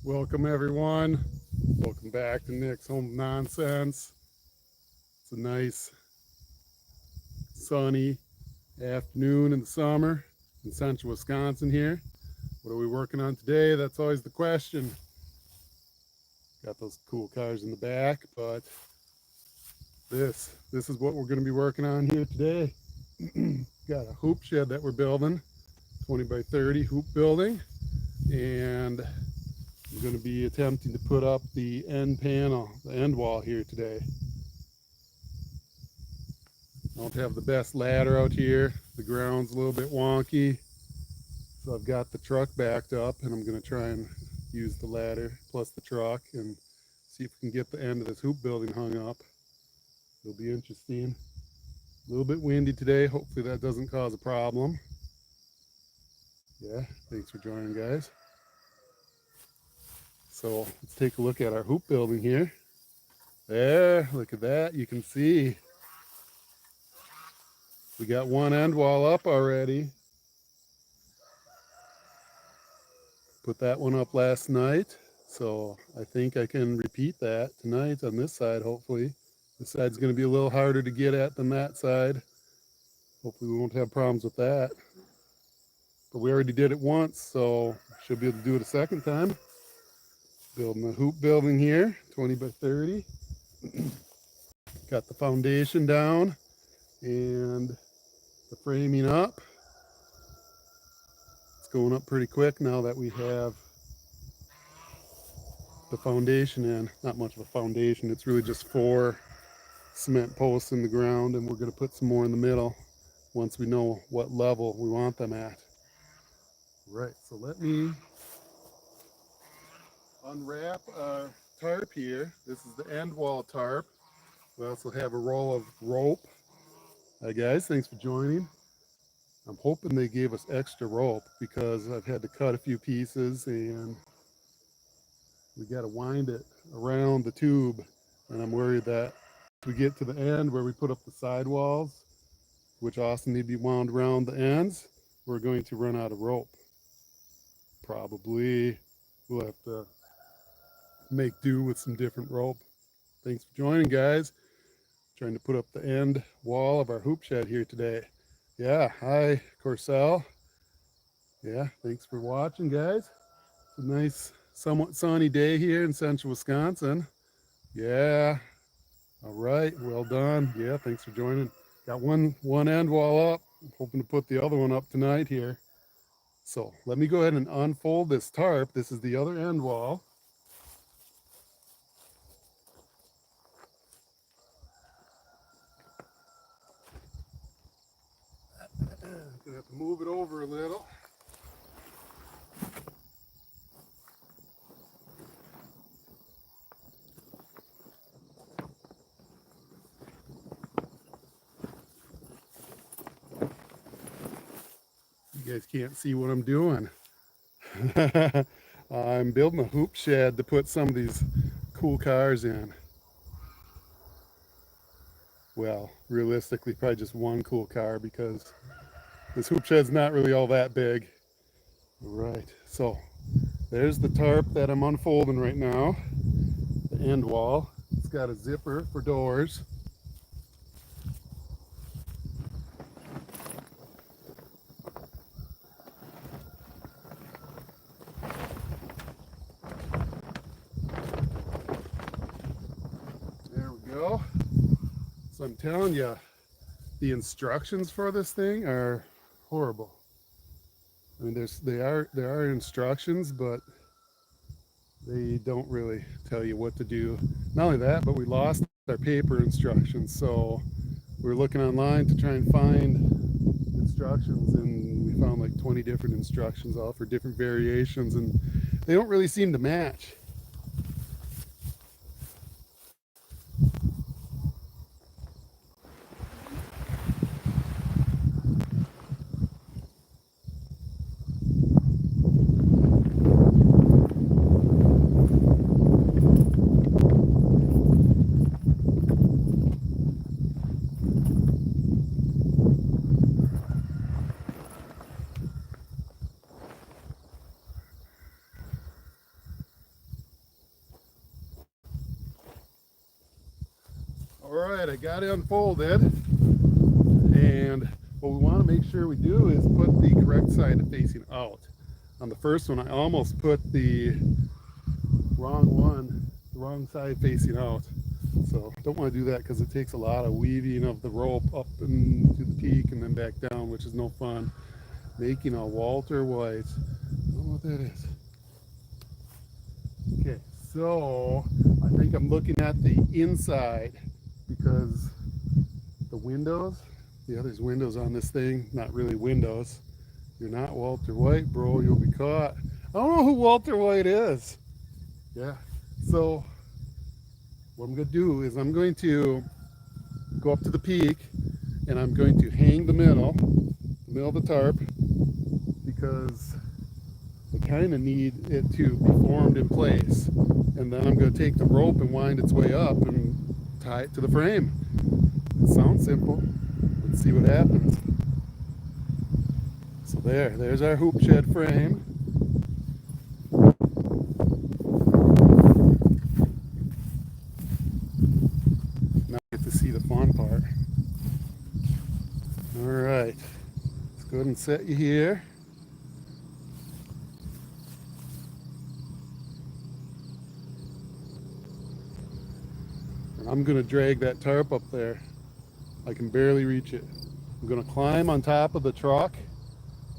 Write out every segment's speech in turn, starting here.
Welcome everyone. Welcome back to Nick's Home Nonsense. It's a nice sunny afternoon in the summer in central Wisconsin here. What are we working on today? That's always the question. Got those cool cars in the back, but this is what we're going to be working on here today. Got a hoop shed that we're building, 20 by 30 hoop building, and I'm going to be attempting to put up the end panel, the end wall here today. I don't have the best ladder out here. The ground's a little bit wonky. So I've got the truck backed up and I'm going to try and use the ladder plus the truck and see if we can get the end of this hoop building hung up. It'll be interesting. A little bit windy today. Hopefully that doesn't cause a problem. Yeah, thanks for joining, guys. So let's take a look at our hoop building here. There, look at that. You can see we got one end wall up already. Put that one up last night. So I think I can repeat that tonight on this side, hopefully. This side's going to be a little harder to get at than that side. Hopefully we won't have problems with that. But we already did it once, so should be able to do it a second time. Building a hoop building here, 20 by 30. Got the foundation down and the framing up. It's going up pretty quick now that we have the foundation in. Not much of a foundation, it's really just 4 cement posts in the ground, and we're going to put some more in the middle once we know what level we want them at. Right, so let me unwrap our tarp here. This is the end wall tarp. We also have a roll of rope. Hi guys, thanks for joining. I'm hoping they gave us extra rope because I've had to cut a few pieces and we got to wind it around the tube, and I'm worried that if we get to the end where we put up the sidewalls, which also need to be wound around the ends, we're going to run out of rope. Probably we'll have to make do with some different rope. Thanks for joining, guys. Trying to put up the end wall of our hoop shed here today. Yeah, hi Corsell. Yeah, thanks for watching, guys. It's a nice somewhat sunny day here in central Wisconsin. Yeah, all right, well done. Yeah, thanks for joining. Got one end wall up. I'm hoping to put the other one up tonight here. So let me go ahead and unfold this tarp. This is the other end wall. Gonna have to move it over a little. You guys can't see what I'm doing. I'm building a hoop shed to put some of these cool cars in. Well, realistically, probably just one cool car because this hoop shed's not really all that big. All right, so there's the tarp that I'm unfolding right now, the end wall. It's got a zipper for doors. There we go. So I'm telling you, the instructions for this thing are horrible. I mean, there are instructions, but they don't really tell you what to do. Not only that, but we lost our paper instructions, so we're looking online to try and find instructions, and we found like 20 different instructions, all for different variations, and they don't really seem to match. right, I got it unfolded, and what we want to make sure we do is put the correct side facing out. On the first one, I almost put the wrong side facing out. So don't want to do that because it takes a lot of weaving of the rope up into the peak and then back down, which is no fun. Making a Walter White. I don't know what that is. Okay, so I think I'm looking at the inside because the windows, yeah, there's windows on this thing, not really windows. You're not Walter White, bro, you'll be caught. I don't know who Walter White is. Yeah, so what I'm going to do is I'm going to go up to the peak and I'm going to hang the middle of the tarp because I kind of need it to be formed in place. And then I'm going to take the rope and wind its way up and tie it to the frame. It sounds simple. Let's see what happens. So there's our hoop shed frame. Now I get to see the fun part. All right, let's go ahead and set you here. And I'm going to drag that tarp up there. I can barely reach it. I'm going to climb on top of the truck,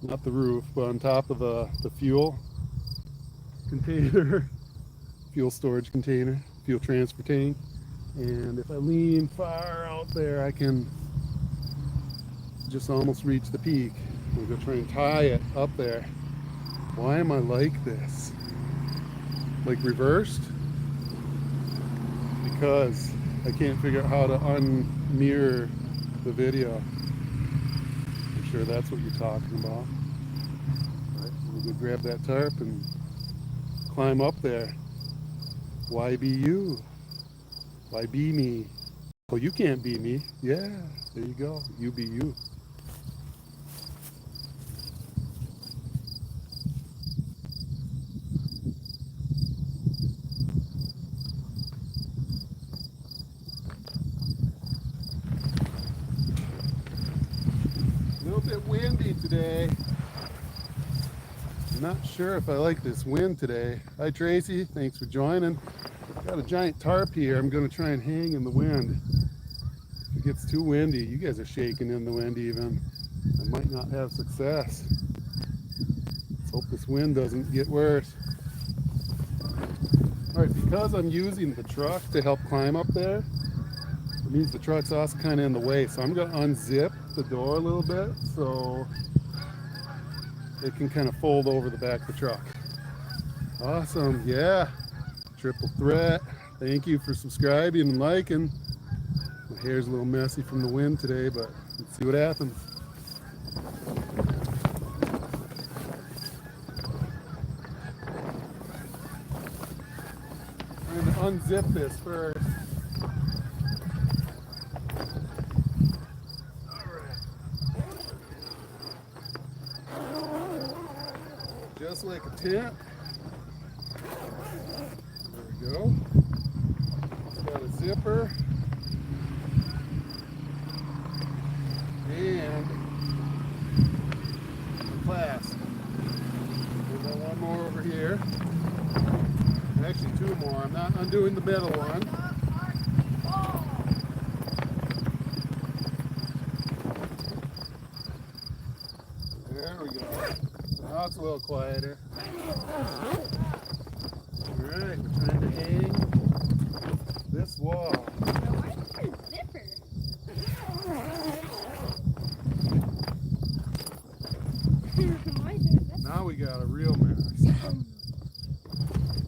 not the roof, but on top of the fuel container, fuel storage container, fuel transfer tank. And if I lean far out there, I can just almost reach the peak. I'm going to try and tie it up there. Why am I like this? Like reversed? Because I can't figure out how to unmirror the video. I'm sure that's what you're talking about. All right, I'm going to grab that tarp and climb up there. Why be you? Why be me? Well, you can't be me. Yeah, there you go. You be you. A little bit windy today. I'm not sure if I like this wind today. Hi Tracy, thanks for joining. Got a giant tarp here. I'm going to try and hang in the wind. If it gets too windy, you guys are shaking in the wind even. I might not have success. Let's hope this wind doesn't get worse. All right, because I'm using the truck to help climb up there, it means the truck's also kind of in the way. So I'm going to unzip the door a little bit so it can kind of fold over the back of the truck. Awesome, yeah. Triple threat. Thank you for subscribing and liking. My hair's a little messy from the wind today, but let's see what happens. I'm going to unzip this first. Just like a tent. There we go. It's got a zipper. And a clasp. We've got one more over here. Actually two more. I'm not undoing the middle one. There we go. Now it's a little quieter. Alright, we're trying to hang this wall. Now we got a real mess.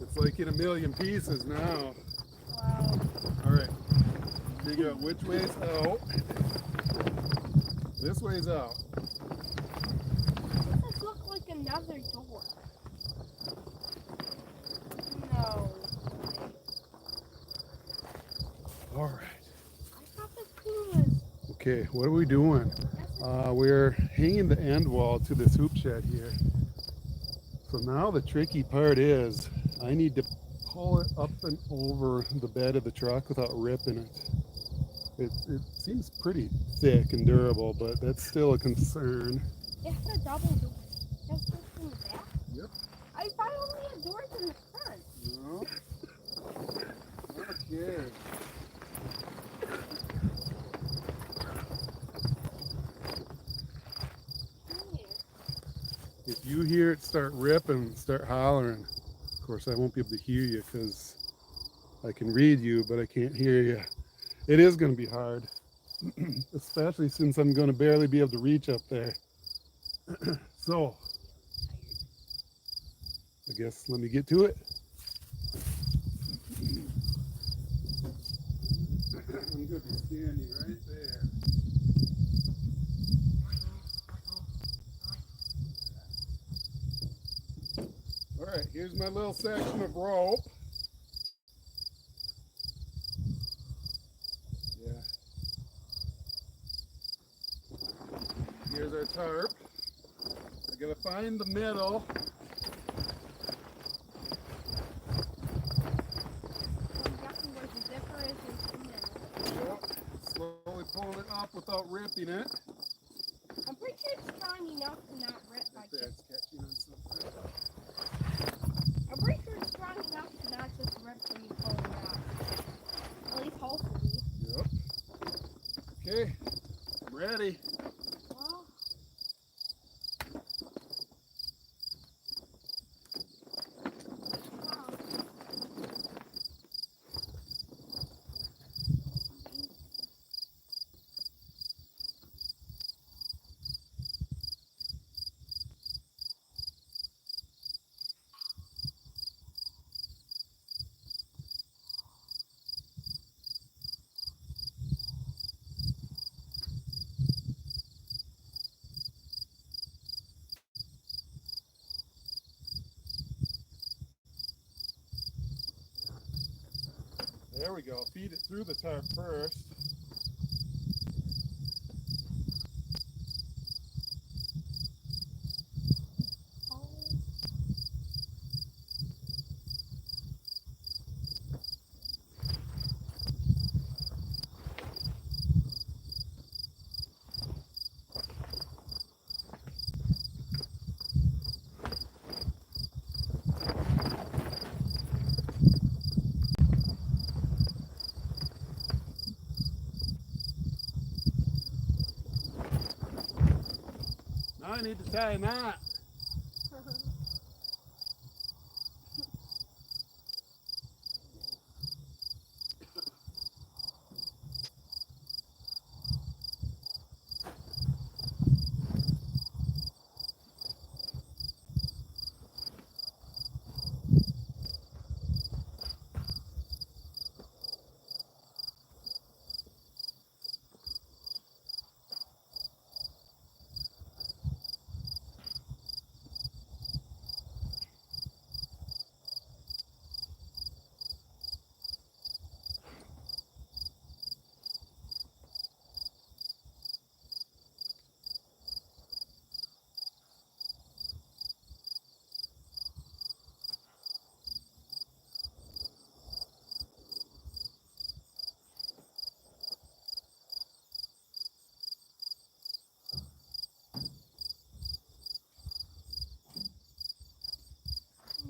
It's like in a million pieces now. Wow. Alright, figure out which way's out. This way's out. This looks like another door. No. Alright. I thought this thing was... Okay, what are we doing? We're hanging the end wall to this hoop shed here. So now the tricky part is I need to pull it up and over the bed of the truck without ripping it. It seems pretty thick and durable, but that's still a concern. It's a double door. Just this in the back? Yep. I thought only had doors in the front. No. Okay. If you hear it start ripping, start hollering. Of course, I won't be able to hear you because I can read you, but I can't hear you. It is going to be hard, especially since I'm going to barely be able to reach up there. So, I guess let me get to it. I'm going to be standing right there. All right, here's my little section of rope. Yeah. Here's our tarp. I gotta find the middle. I'm guessing where the zipper is the middle. Yep. Slowly pulling it up without ripping it. I'm pretty sure it's strong enough to not rip like this. That's catching on something. I'm pretty sure it's strong enough to not just rip when you pull it out. At least hopefully. Yep. Okay, I'm ready. Well, wow. 'There we go. Feed it through the tarp first. Now I need to tie a knot.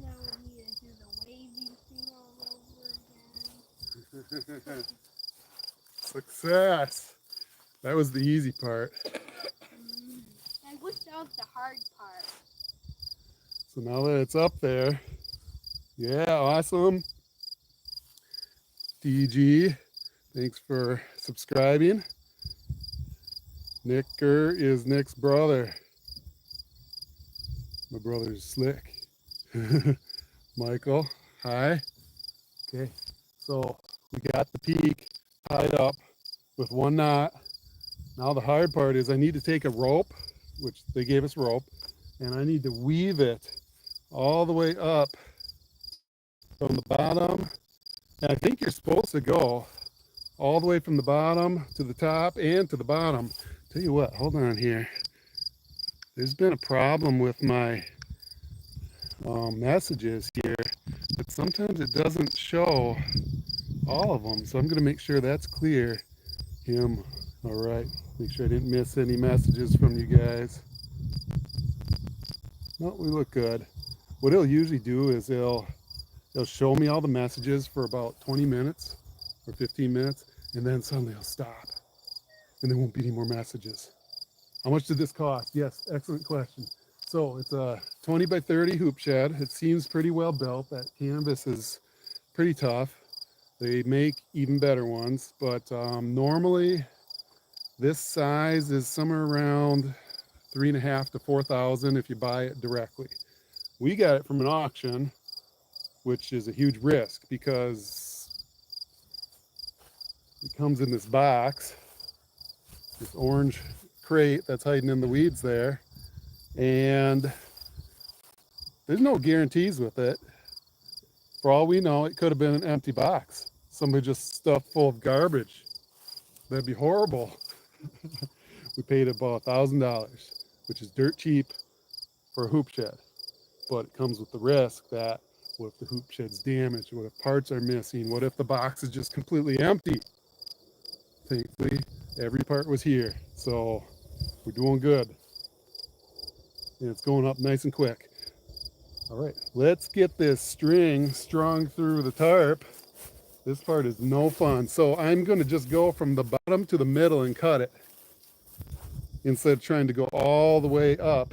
Now we need to do the wavy thing all over again. Success. That was the easy part. I wish that was the hard part. So now that it's up there, yeah, awesome. DG, thanks for subscribing. Nicker is Nick's brother. My brother's Slick. Michael, hi. Okay, so we got the peak tied up with one knot. Now the hard part is I need to take a rope, which they gave us rope, and I need to weave it all the way up from the bottom. And I think you're supposed to go all the way from the bottom to the top and to the bottom. Tell you what, hold on here. There's been a problem with my messages here, but sometimes it doesn't show all of them. So I'm going to make sure that's clear Him. All right. Make sure I didn't miss any messages from you guys. No, we look good. What he'll usually do is he'll show me all the messages for about 20 minutes or 15 minutes, and then suddenly he'll stop, and there won't be any more messages. How much did this cost? Yes, excellent question. So it's a 20 by 30 hoop shed. It seems pretty well built. That canvas is pretty tough. They make even better ones, but normally this size is somewhere around 3.5 to 4,000 if you buy it directly. We got it from an auction, which is a huge risk because it comes in this box, this orange crate that's hiding in the weeds there, and there's no guarantees with it. For all we know, it could have been an empty box. Somebody just stuffed full of garbage. That'd be horrible. We paid about $1,000, which is dirt cheap for a hoop shed. But it comes with the risk that what if the hoop shed's damaged? What if parts are missing? What if the box is just completely empty? Thankfully, every part was here. So we're doing good. And it's going up nice and quick. All right, let's get this string strung through the tarp. This part is no fun. So I'm going to just go from the bottom to the middle and cut it instead of trying to go all the way up.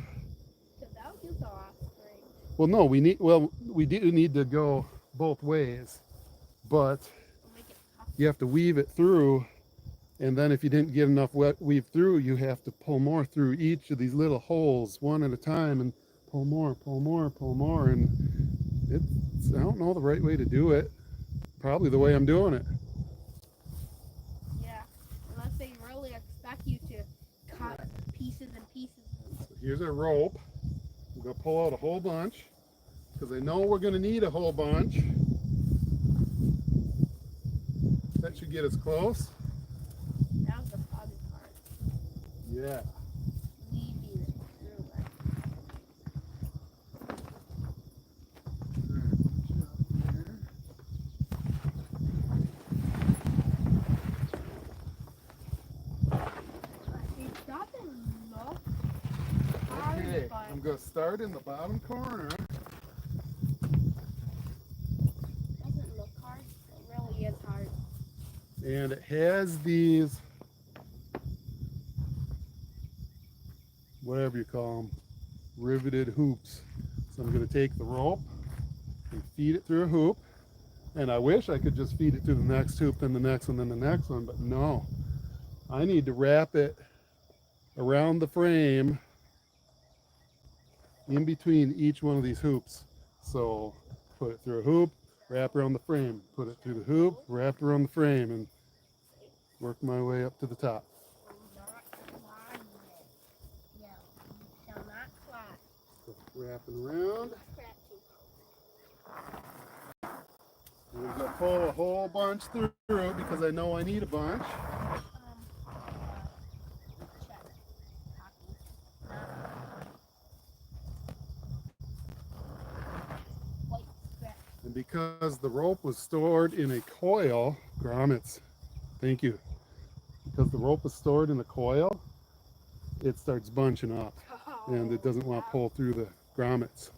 Well, no, we do need to go both ways, but you have to weave it through, and then if you didn't get enough weave through, you have to pull more through each of these little holes one at a time, and pull more, and it's, I don't know the right way to do it. Probably the way I'm doing it. Yeah, unless they really expect you to cut pieces and pieces. So here's our rope. I'm going to pull out a whole bunch because I know we're going to need a whole bunch. That should get us close. That was the fun part. Yeah. Weaving it through it. It doesn't look hard, Okay, but I'm going to start in the bottom corner. doesn't look hard. It really is hard. And it has these, whatever you call them, riveted hoops. So I'm going to take the rope and feed it through a hoop. And I wish I could just feed it to the next hoop, then the next one, then the next one, but no. I need to wrap it around the frame in between each one of these hoops. So put it through a hoop, wrap around the frame, put it through the hoop, wrap around the frame, and work my way up to the top. So wrapping around. I'm going to pull a whole bunch through because I know I need a bunch. And because the rope was stored in a coil, grommets, thank you. Because the rope was stored in a coil, it starts bunching up and it doesn't want to pull through the grommets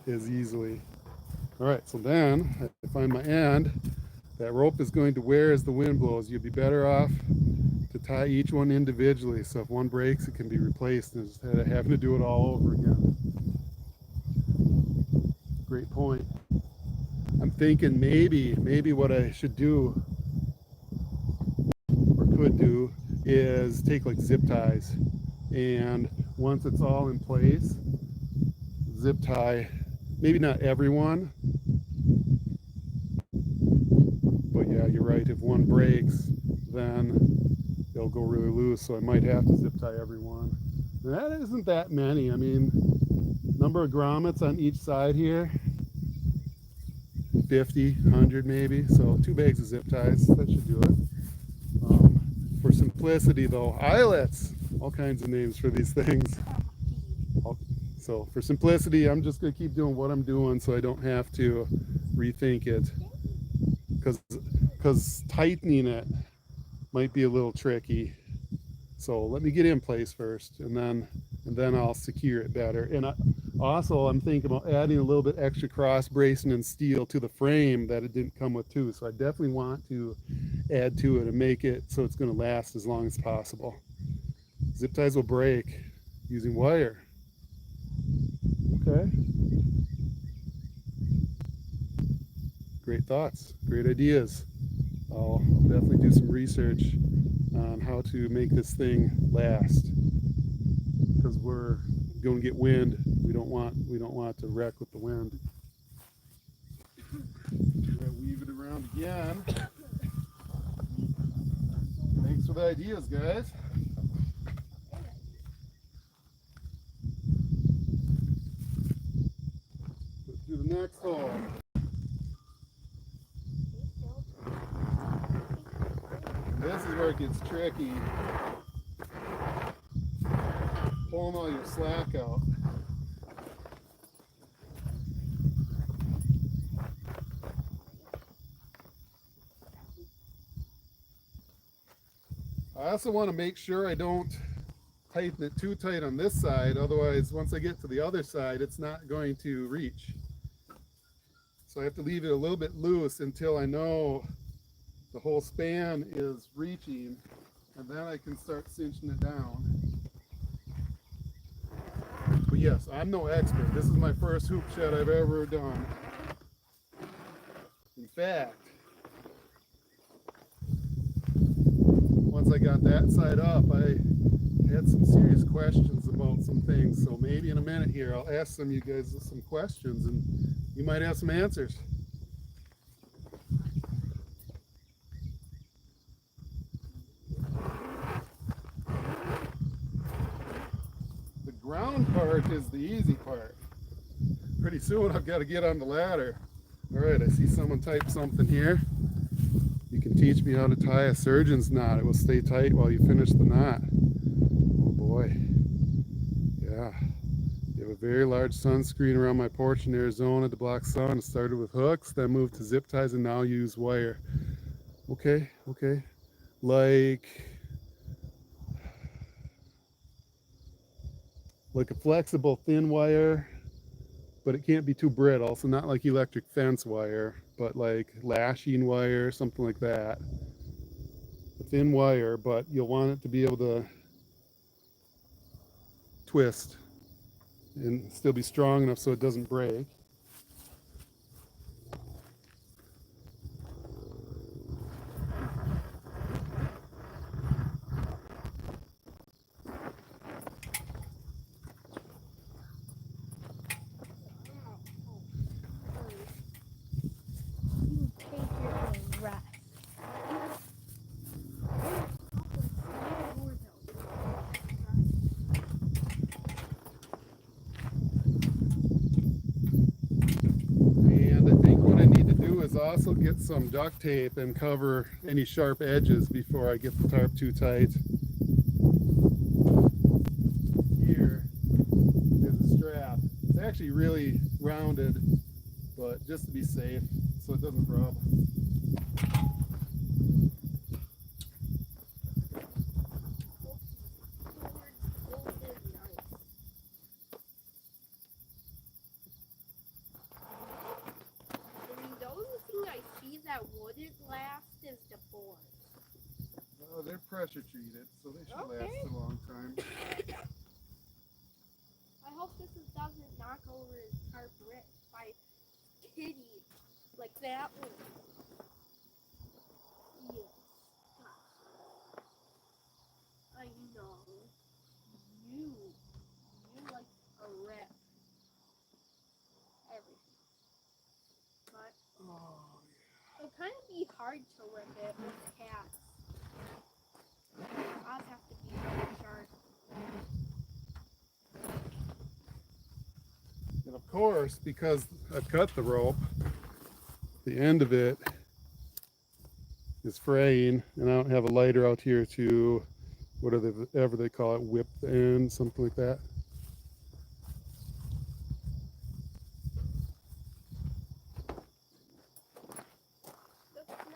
as easily. All right, so then I find my end. That rope is going to wear as the wind blows. You'd be better off to tie each one individually. So if one breaks, it can be replaced instead of having to do it all over again. Great point. I'm thinking maybe what I should do or could do is take like zip ties, and once it's all in place, zip tie, maybe not everyone, but yeah, you're right, if one breaks then they'll go really loose, so I might have to zip tie everyone. And that isn't that many. I mean, number of grommets on each side here, 50, 100 maybe, so 2 bags of zip ties, that should do it. For simplicity though, eyelets, all kinds of names for these things. So for simplicity, I'm just going to keep doing what I'm doing so I don't have to rethink it, because tightening it might be a little tricky. So let me get in place first, and then I'll secure it better. And also, I'm thinking about adding a little bit extra cross bracing and steel to the frame that it didn't come with too. So I definitely want to add to it and make it so it's going to last as long as possible. Zip ties will break using wire. Okay. Great thoughts, great ideas. I'll definitely do some research on how to make this thing last, because we're going to get wind. We don't want to wreck with the wind. We're gonna weave it around again. Thanks for the ideas, guys. Let's do the next hole. This is where it gets tricky. Pulling all your slack out. I also want to make sure I don't tighten it too tight on this side, otherwise once I get to the other side it's not going to reach. So I have to leave it a little bit loose until I know the whole span is reaching, and then I can start cinching it down. But yes, I'm no expert. This is my first hoop shed I've ever done. In fact, once I got that side up, I had some serious questions about some things. So maybe in a minute here, I'll ask some of you guys some questions and you might have some answers. The ground part is the easy part. Pretty soon I've got to get on the ladder. All right, I see someone type something here. You can teach me how to tie a surgeon's knot. It will stay tight while you finish the knot. Oh boy. Yeah. You have a very large sunscreen around my porch in Arizona to block sun. It started with hooks, then moved to zip ties, and now use wire. Okay, okay. Like a flexible thin wire, but it can't be too brittle. So not like electric fence wire, but like lashing wire, something like that. A thin wire, but you'll want it to be able to twist and still be strong enough so it doesn't break. You take your rest. And I think what I need to do is also get some duct tape and cover any sharp edges before I get the tarp too tight. Here is a strap. It's actually really rounded, but just to be safe so it doesn't rub. The only thing I see that wouldn't last is the board. Oh, they're pressure treated, so they should Okay. last a long time. I hope this doesn't knock over his tarp rip by kitty like that one. Yes. I know. You like a rip. Everything. But Oh, it'll kind of be hard to rip it with cats. I'll have to be really sharp. and of course, because I've cut the rope, the end of it is fraying, and I don't have a lighter out here to, whatever they call it, whip the end, something like that. That's nice.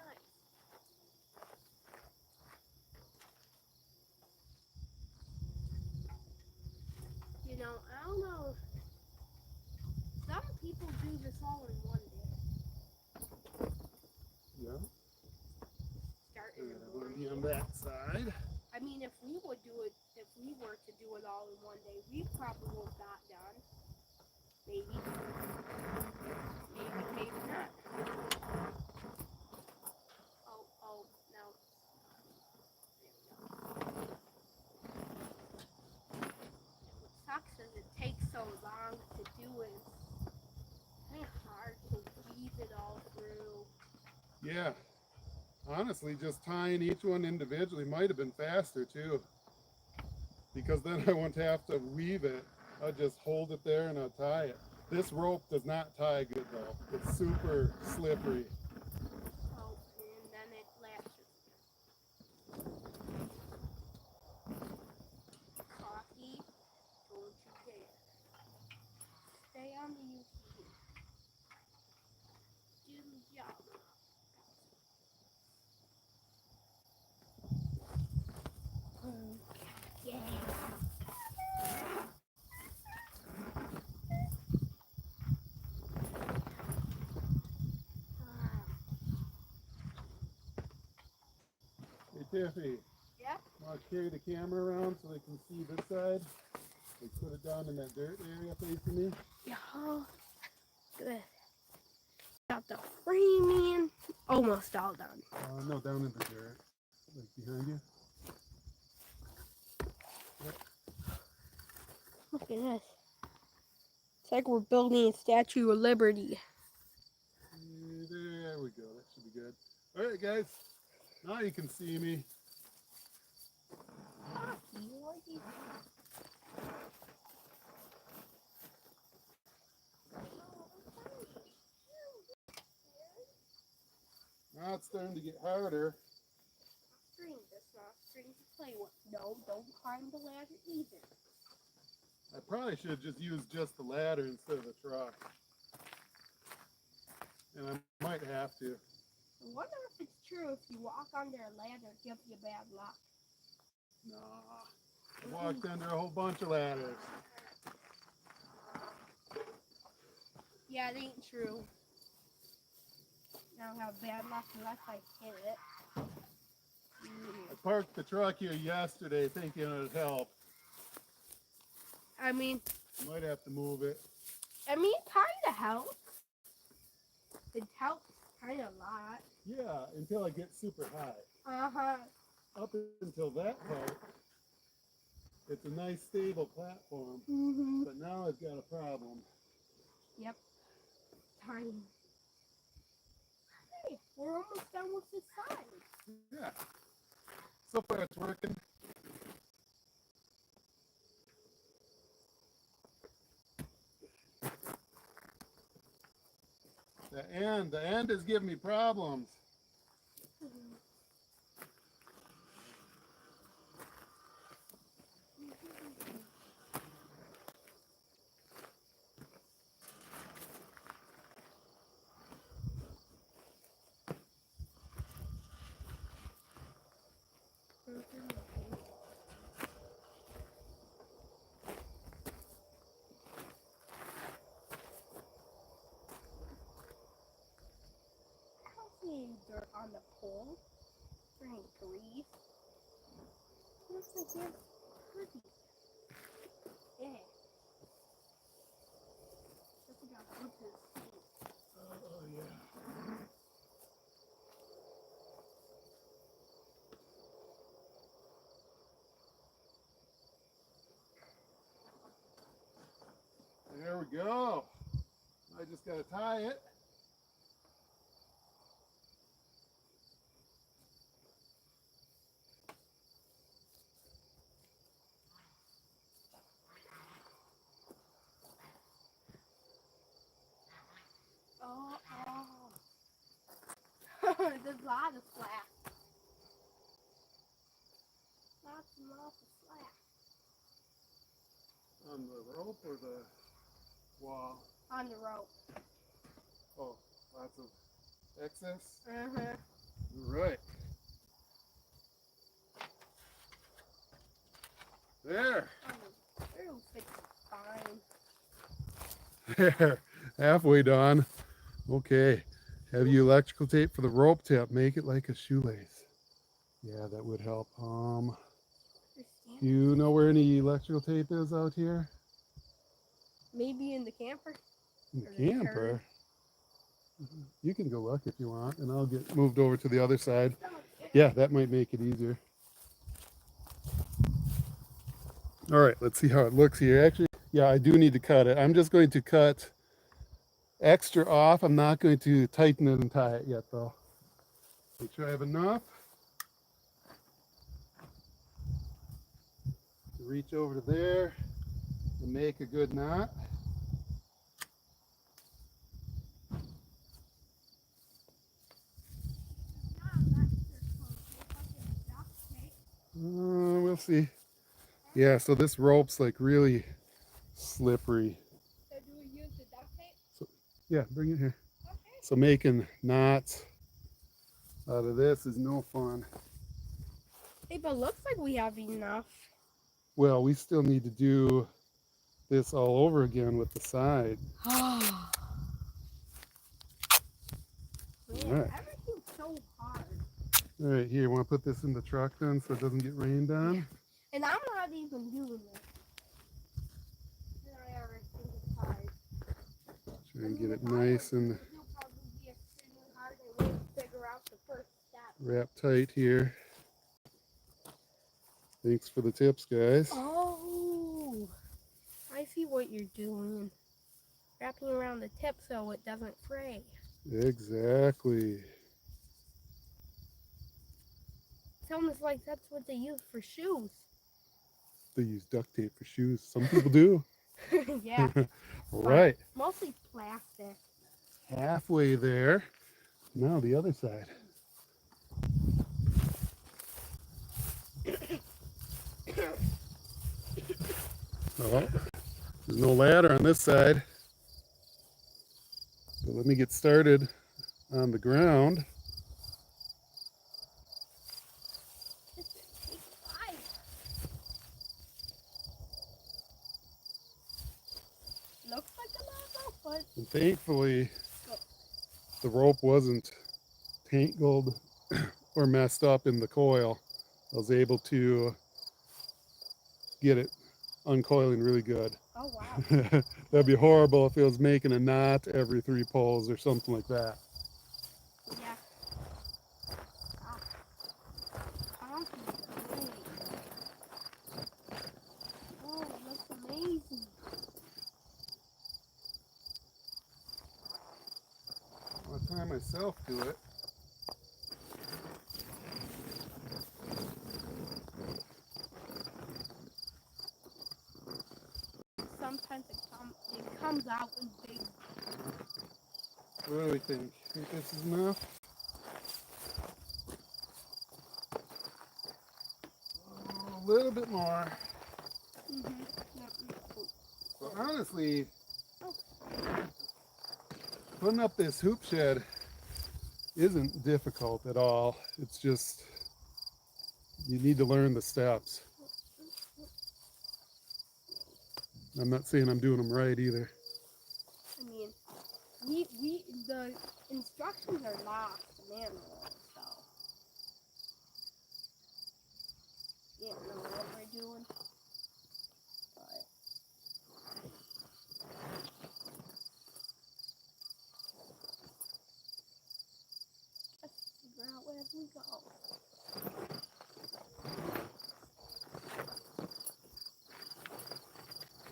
this all in one day. Yeah. Start in the I'm going to be morning. on that side. I mean, if we were to do it all in one day, we probably would have got done. Maybe. Maybe not. Oh, no. What sucks is it takes so long to do it. It's kind of hard to weave it all through. Yeah. Honestly, just tying each one individually might have been faster too. Because then I won't have to weave it. I'll just hold it there and I'll tie it. This rope does not tie good though. It's super slippery. Oh, and then it lashes. Coffee, don't you dare. Stay on the UTV. Do the job. Yeah. Hey Tiffy, Yeah. want to carry the camera around so they can see this side? Like put it down in that dirt area facing me. Yeah. Good. Got the framing almost all done. No, down in the dirt. Like behind you. Look at this. It's like we're building a Statue of Liberty. There we go. That should be good. All right, guys. Now you can see me. Now it's starting to get harder. String. That's not a string to play with. No, don't climb the ladder either. I probably should just use just the ladder instead of the truck. And I might have to. I wonder if it's true if you walk under a ladder, it gives you bad luck. Nah. I walked under a whole bunch of ladders. Yeah, it ain't true. I don't have bad luck unless I hit it. I parked the truck here yesterday thinking it would help. I mean, Might have to move it. kind of helps. It helps kind of a lot. Yeah, until I get super high. Uh-huh. Up until that part, it's a nice stable platform. Mm-hmm. But now I've got a problem. Yep. Tiny. Hey, we're almost done with this side. Yeah. So far it's working. The end is giving me problems. I don't see any dirt on the pole. Or any grease. Looks like they're pretty. Yeah. Just got to put his feet. Oh yeah. There we go. I just gotta tie it. Oh. There's a lot of slack. Lots and lots of slack. On the rope or the wall? On the rope. Oh, lots of excess? Uh-huh. Right. There. It'll fit fine. There. Halfway done. Okay. Have you electrical tape for the rope tip? Make it like a shoelace. Yeah, that would help. You know where any electrical tape is out here? Maybe in the camper. In Or the the camper. You can go look if you want, and I'll get moved over to the other side. Yeah, that might make it easier. All right, let's see how it looks here. Actually, yeah, I do need to cut it. I'm just going to cut extra off. I'm not going to tighten it and tie it yet, though. Make sure I have enough to reach over to there and make a good knot. We'll see. Yeah, so this rope's like really slippery. So do we use the duct tape? So, yeah, bring it here. Okay. So making knots out of this is no fun. Hey, but looks like we have enough. Well, we still need to do this all over again with the side. Oh. Man, Alright. everything's so hard. All right, here, you want to put this in the truck then so it doesn't get rained on? And I'm not even doing this. And I already think it's hard. Try and get it nice and It'll probably be extremely hard and we have to figure out the first step. wrapped tight here. Thanks for the tips, guys. Oh, I see what you're doing. Wrapping around the tip so it doesn't fray. Exactly. It's almost like that's what they use for shoes. They use duct tape for shoes. Some people do. Yeah, All right, mostly plastic. halfway there. Now the other side. Oh, there's no ladder on this side. So let me get started on the ground. Looks like a lot, but And thankfully, the rope wasn't tangled or messed up in the coil. I was able to get it uncoiling really good. oh wow. That'd be horrible if it was making a knot every 3 pulls or something like that. Yeah. Wow. Great. Oh, it looks amazing. I'll tie myself to it. Sometimes it comes out in big. What do we think? Think this is enough? Oh, a little bit more. Mm-hmm. So honestly, putting up this hoop shed isn't difficult at all. It's just you need to learn the steps. I'm not saying I'm doing them right either. I mean, the instructions are locked manually, so you don't know what we're doing. But let's figure out as we go.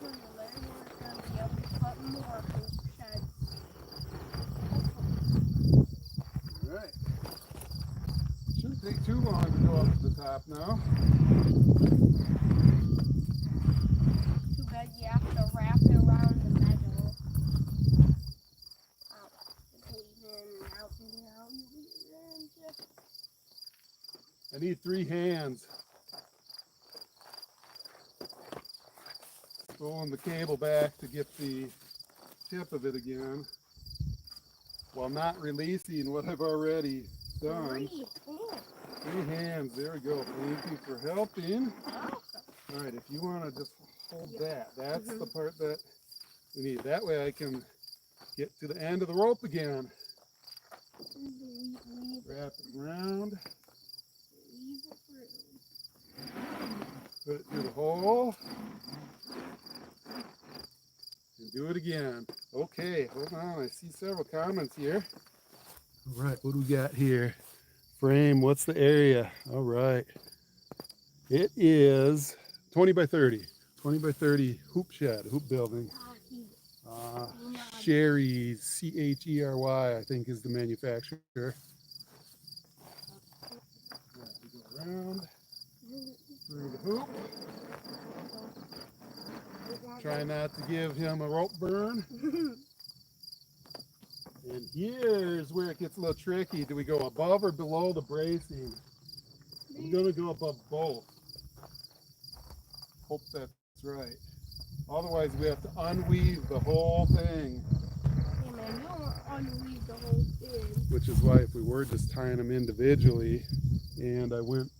When you learn, we're gonna be able to put more hoop sheds. Alright. Shouldn't take too long to go up to the top now. Too bad you have to wrap it around the middle. Out and out. I need 3 hands. Pulling the cable back to get the tip of it again while not releasing what I've already done. 3 hands. There we go. Thank you for helping. All right, if you want to just hold that, that's the part that we need. That way I can get to the end of the rope again. Leave Wrap it around. it through. Put it through the hole. And do it again. Okay, hold on. I see several comments here. All right, what do we got here? Frame, what's the area? All right. It is 20 by 30. 20 by 30 hoop shed, hoop building. Sherry's, Chery, I think is the manufacturer. Yeah, we go around through the hoop. Try not to give him a rope burn. And here's where it gets a little tricky. Do we go above or below the bracing? I'm gonna go above both. Hope that's right. Otherwise we have to unweave the whole thing. Hey man, you don't want to unweave the whole thing. Which is why if we were just tying them individually and I went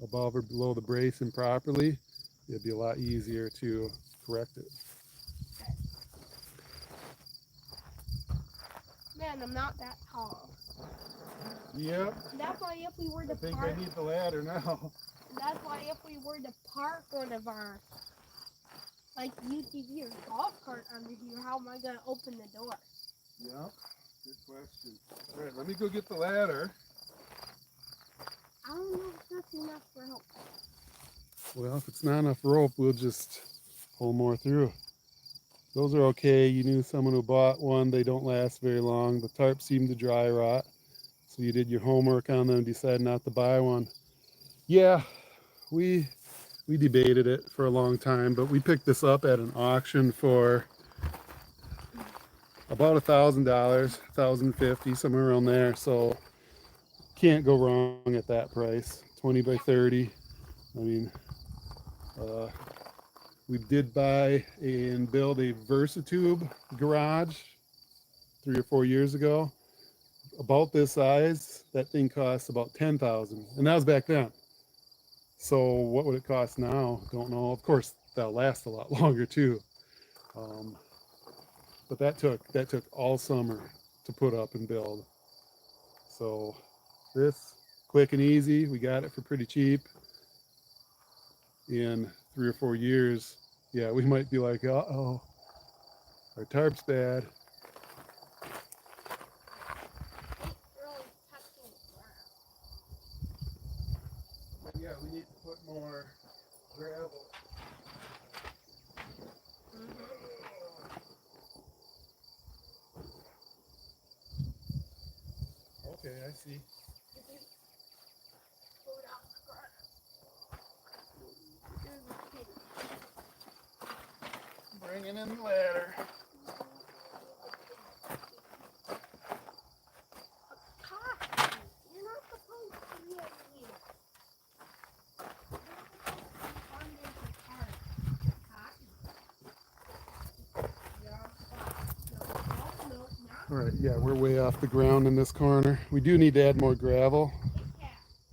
above or below the bracing properly, it'd be a lot easier to correct it. Man, I'm not that tall. Yep. That's why if we were I to think park, I need the ladder now. that's why if we were to park one of our, like UTV or golf cart under here, how am I gonna open the door? Yep. Good question. All right, let me go get the ladder. I don't know if that's enough for help. Well, if it's not enough rope, we'll just pull more through. Those are okay. You knew someone who bought one. They don't last very long. The tarp seemed to dry rot. So you did your homework on them and decided not to buy one. Yeah, we debated it for a long time, but we picked this up at an auction for about $1,000, $1,050, somewhere around there. So can't go wrong at that price. 20 by 30. I mean, we did buy and build a Versatube garage 3 or 4 years ago. About this size, that thing costs about $10,000, and that was back then. So what would it cost now? Don't know. Of course, that'll last a lot longer too. But that took all summer to put up and build. So this, quick and easy. We got it for pretty cheap. In 3 or 4 years, yeah, we might be like, uh-oh, our tarp's bad. Yeah, we need to put more gravel. Okay, I see. Bringing in the ladder. You're not supposed to be over here. All right, yeah, we're way off the ground in this corner. We do need to add more gravel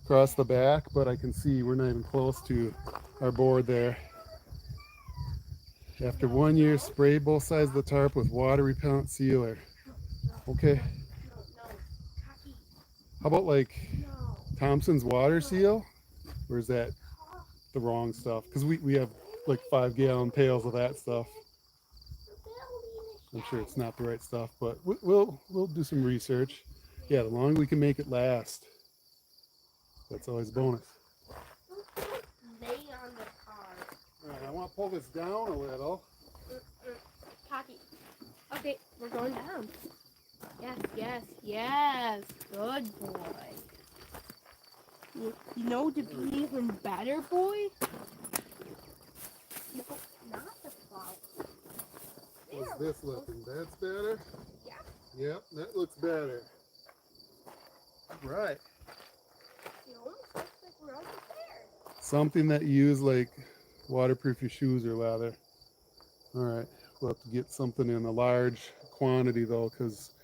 across the back, but I can see we're not even close to our board there. After 1 year, spray both sides of the tarp with water repellent sealer. Okay. How about like Thompson's water seal? Or is that the wrong stuff? Because we have like 5-gallon pails of that stuff. I'm sure it's not the right stuff, but we'll do some research. Yeah, the longer we can make it last, that's always a bonus. Lay on the car. All right, I want to pull this down a little. Cocky. Okay, we're going down. Yes, yes, yes. Good boy. You know to be even better, boy? No, not the flower. How's this looking? That's better? Yeah. Yep, that looks better. All right. It almost looks like we're almost there. Something that you use like waterproof your shoes or leather. All right, we'll have to get something in a large quantity though, because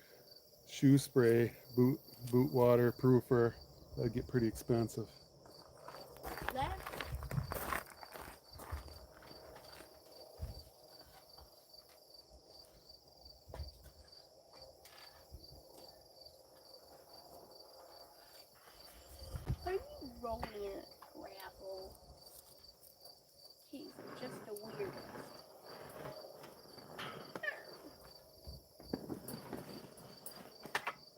shoe spray, boot waterproofer, that'd get pretty expensive. Left. rolling in gravel. He's just a weirdo.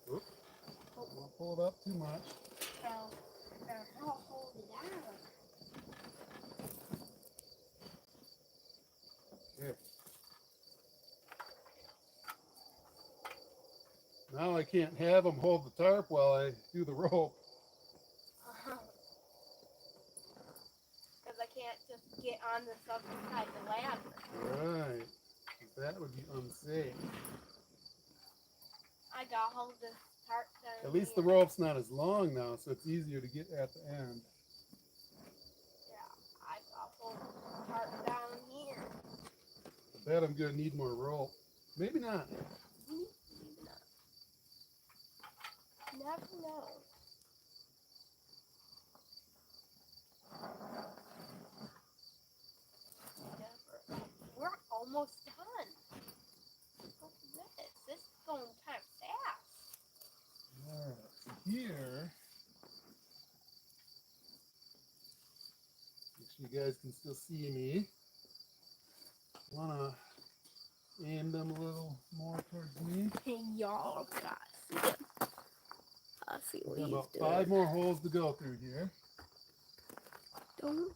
Don't pull it up too much. So, I'll hold it down. Okay. Now I can't have him hold the tarp while I do the rope. Because I can't just get on this other side of the ladder. Right. That would be unsafe. I gotta hold this tarp down. At least the here. rope's not as long now, so it's easier to get at the end. Yeah, I gotta hold the tarp down here. I bet I'm gonna need more rope. Maybe not. Maybe not. Never know. Never. We're almost done. Look at this. This is going kind of fast. Alright, so here, make sure you guys can still see me. Wanna aim them a little more towards me. Hey, y'all got to see him. I'll see We what got he's about doing. 5 more holes to go through here. Don't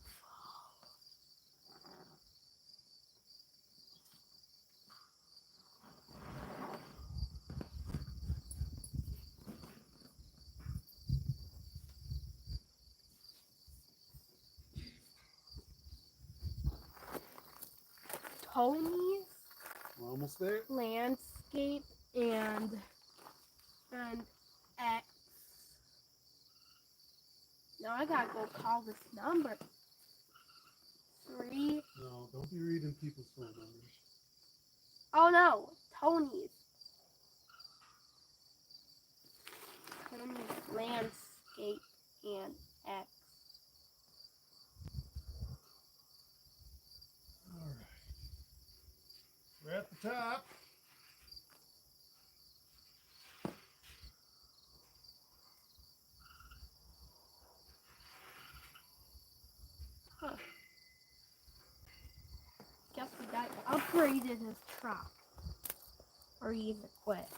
Tony's We're almost there. landscape and X. Now I gotta go call this number. 3. No, don't be reading people's phone numbers. Oh no, Tony's. Tony's landscape and X. Alright. We're at the top. Huh. Guess the guy upgraded his truck. Or he either quit.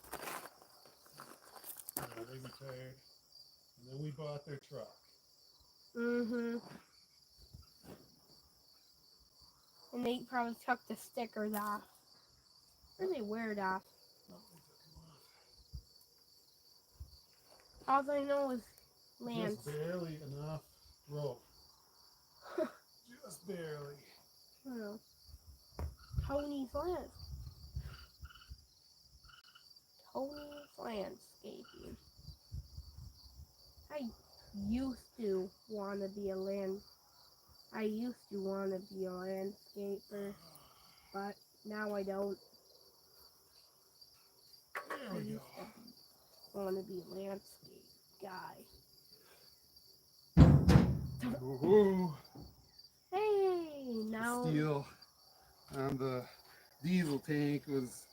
They retired. And then we bought their truck. Mm-hmm. And they probably took the stickers off. Or they wear it off. No, they took them off. All I know is Lance. Just barely enough rope. Just barely. Oh. Tony's Lance. Tony's landscaping. I used to want to be a landscaper, but now I don't. There we go. Want to be a landscape guy. Woohoo! Hey, now Steel on the diesel tank was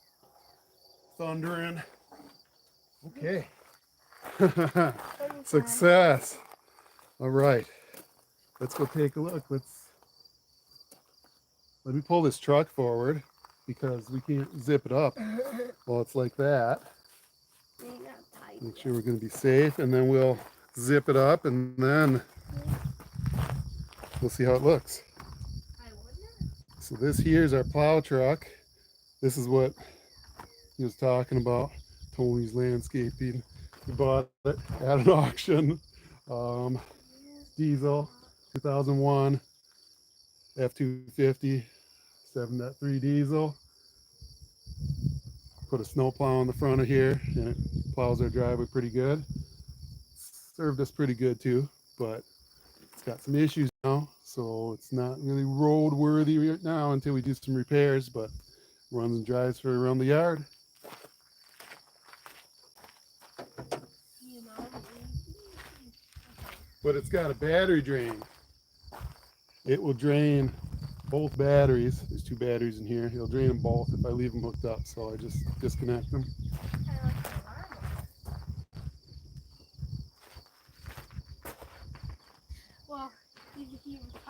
thundering. Okay. Success. All right. Let's go take a look. Let me pull this truck forward because we can't zip it up while it's like that. Make sure we're going to be safe, and then we'll zip it up, and then we'll see how it looks. So this here is our plow truck. This is what he was talking about, Tony's Landscaping. We bought it at an auction. Diesel, 2001, F250, 7.3 diesel. Put a snow plow on the front of here, and it plows our driveway pretty good. Served us pretty good too, but it's got some issues now, so it's not really road worthy right now until we do some repairs, but runs and drives for around the yard. But it's got a battery drain. It will drain both batteries. There's 2 batteries in here. It'll drain them both if I leave them hooked up, so I just disconnect them.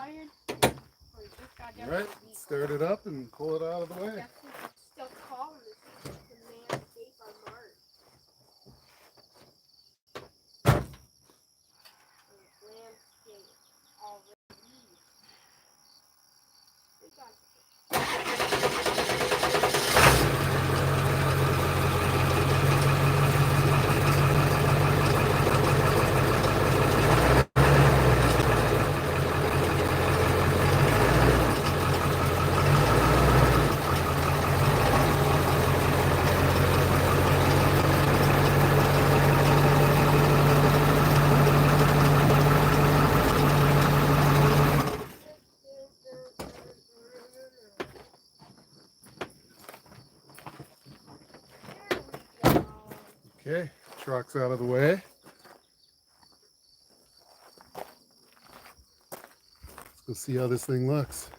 tired? Or you just got done All right, with the beef? start it up and pull it out of the way. Guess who's still calling this is the landscape on Mars. Landscape already. We got There we go. Okay, truck's out of the way. Let's go see how this thing looks.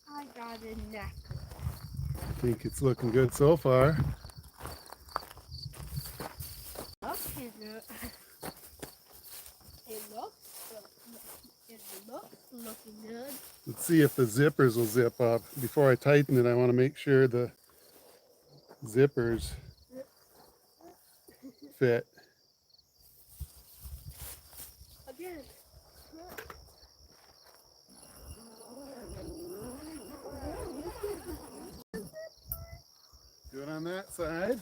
I got a necklace. I think it's looking good so far. Look, it looks looking good. Let's see if the zippers will zip up. Before I tighten it, I want to make sure the zippers fit. Again. Good on that side.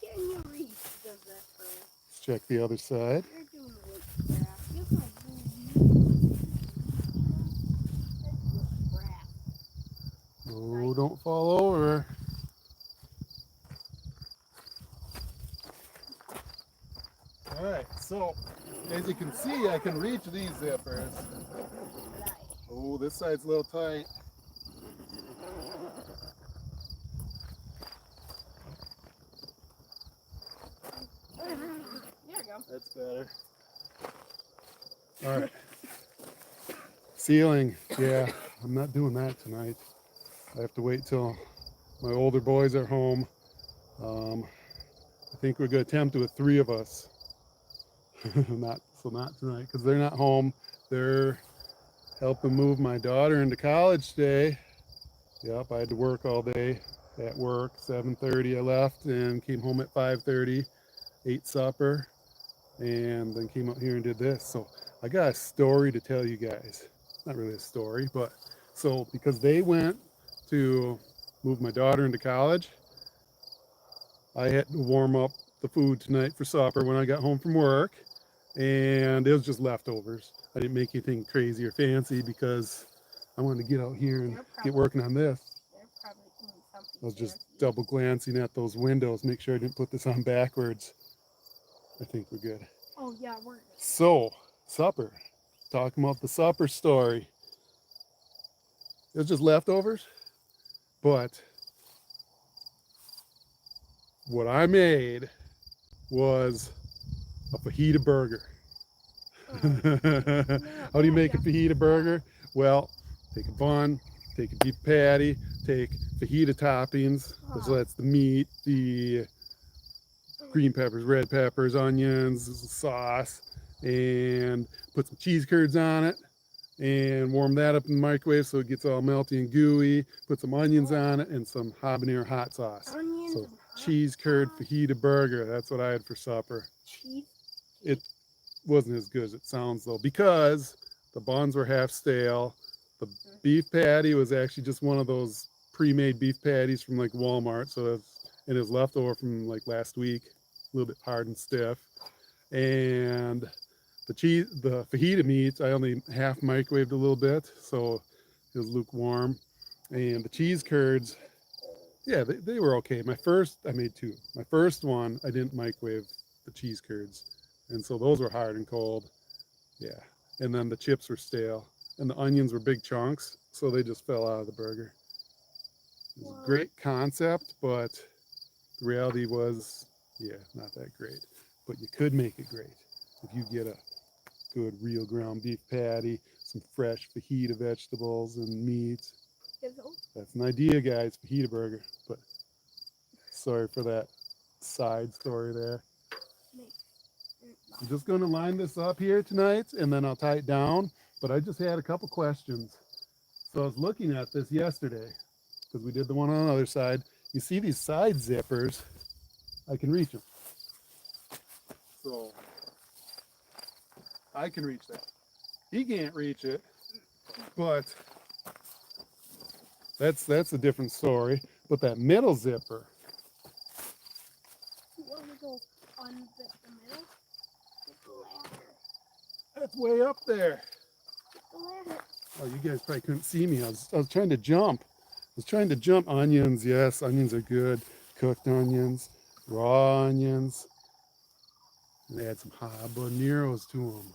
Can you reach does that for us? Let's check the other side. You're doing witchcraft. You're doing witchcraft. Oh, don't fall over. All right, so as you can see, I can reach these zippers. Right. Oh, this side's a little tight. There you go. That's better. All right. Ceiling. Yeah, I'm not doing that tonight. I have to wait till my older boys are home. I think we're going to attempt it with 3 of us. not tonight because they're not home. They're helping move my daughter into college today. Yep, I had to work all day at work. 7:30 I left and came home at 5:30, ate supper, and then came out here and did this. So I got a story to tell you guys. Not really a story, but so because they went to move my daughter into college, I had to warm up the food tonight for supper when I got home from work, and it was just leftovers. I didn't make anything crazy or fancy because I wanted to get out here and get working on this. They're probably doing something. I was just fancy. double glancing at those windows, make sure I didn't put this on backwards. I think we're good. Oh yeah, we're good. So, supper. Talking about the supper story. It was just leftovers, but what I made was a fajita burger. How do you make a fajita burger? Well, take a bun, take a beef patty, take fajita toppings. So that's the meat, the green peppers, red peppers, onions, sauce, and put some cheese curds on it and warm that up in the microwave so it gets all melty and gooey. Put some onions on it and some habanero hot sauce. Onions So and hot cheese curd sauce. fajita burger. That's what I had for supper. Cheese. It wasn't as good as it sounds though, because the buns were half stale. The beef patty was actually just one of those pre-made beef patties from like Walmart. So it is leftover from like last week, a little bit hard and stiff. And the fajita meat, I only half microwaved a little bit, so it was lukewarm. And the cheese curds, yeah, they were okay. I made 2. My first one, I didn't microwave the cheese curds. And so those were hard and cold. Yeah. And then the chips were stale. And the onions were big chunks, so they just fell out of the burger. It was a great concept, but the reality was, yeah, not that great. But you could make it great if you get a good real ground beef patty, some fresh fajita vegetables and meat. That's an idea, guys, fajita burger. But sorry for that side story there. I'm just going to line this up here tonight, and then I'll tie it down. but I just had a couple questions. So I was looking at this yesterday because we did the one on the other side. You see these side zippers, I can reach them. So I can reach that. He can't reach it, but that's a different story. But that middle zipper, You want to go unzip the middle? Get the ladder. that's way up there. Get the ladder. Oh, you guys probably couldn't see me. I was trying to jump. I was trying to jump. Onions, yes, onions are good. Cooked onions, raw onions, and add some habaneros to them.